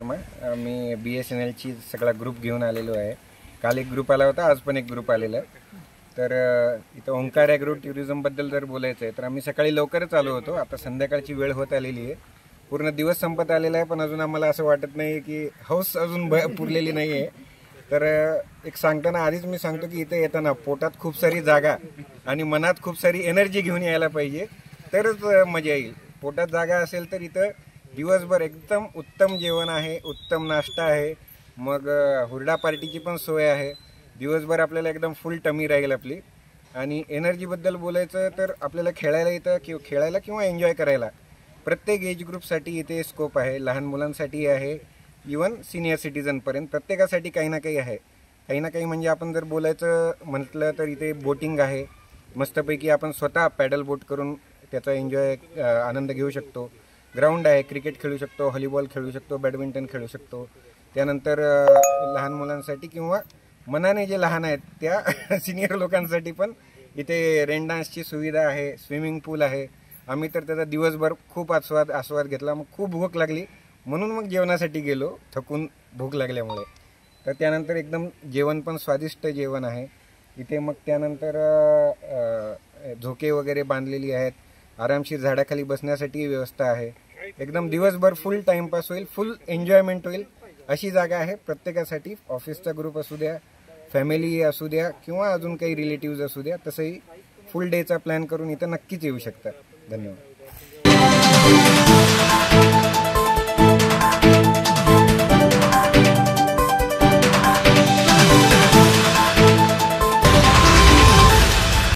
मी BSNLची सगळा ग्रुप घेऊन आलेलो आहे। काल एक ग्रुप आला होता, आज पण एक ग्रुप आलेला आहे। तर इथं ओंकार ॲग्रो टुरिझमबद्दल जर बोलायचं आहे तर आम्ही सकाळी लवकरच आलो होतो। आता संध्याकाळची वेळ होत आलेली आहे, पूर्ण दिवस संपत आलेला आहे, पण अजून आम्हाला असं वाटत नाही की हौस अजून पुरलेली नाही आहे। तर एक सांगताना आधीच मी सांगतो की इथे येताना पोटात खूप सारी जागा आणि मनात खूप सारी एनर्जी घेऊन यायला पाहिजे, तरच मजा येईल। पोटात जागा असेल तर इथं दिवसभर एकदम उत्तम जेवण आहे, उत्तम नाश्ता आहे, मग हुरडा पार्टीची पण सोय आहे। दिवसभर आपल्याला एकदम फुल टमी राहील आपली। आणि एनर्जीबद्दल बोलायचं तर आपल्याला खेळायला किंवा एन्जॉय करायला प्रत्येक एज ग्रुपसाठी इथे स्कोप आहे। लहान मुलांसाठी आहे, इवन सिनियर सिटीजनपर्यंत प्रत्येकासाठी काही ना काही आहे। काही ना काही म्हणजे आपण जर बोलायचं म्हटलं तर इथे बोटिंग आहे, मस्तपैकी आपण स्वतः पॅडल बोट करून त्याचा एन्जॉय आनंद घेऊ शकतो। ग्राउंड आहे, क्रिकेट खेळू शकतो, व्हॉलीबॉल खेळू शकतो, बॅडमिंटन खेळू शकतो। त्यानंतर लहान मुलांसाठी किंवा मनाने जे लहान आहेत त्या सिनियर लोकांसाठी पण इथे रेन डान्सची सुविधा आहे, स्विमिंग पूल आहे। आम्ही तर त्याचा दिवसभर खूप आस्वाद घेतला। मग खूप भूक लागली म्हणून मग जेवणासाठी गेलो, थकून भूक लागल्यामुळे। तर त्यानंतर एकदम जेवण पण स्वादिष्ट जेवण आहे इथे। मग त्यानंतर झोके वगैरे बांधलेली आहेत, आरामशीर झाडाखाली बसण्यासाठी व्यवस्था आहे। एकदम दिवसभर फुल टाइमपास होईल, फुल एन्जॉयमेंट होईल अशी जागा आहे प्रत्येकासाठी। ऑफिसचा ग्रुप असू द्या, फॅमिली असू द्या किंवा अजून काही रिलेटिव्स असू द्या, तसंही फुल डेचा प्लॅन करून इथं नक्कीच येऊ शकतात। धन्यवाद।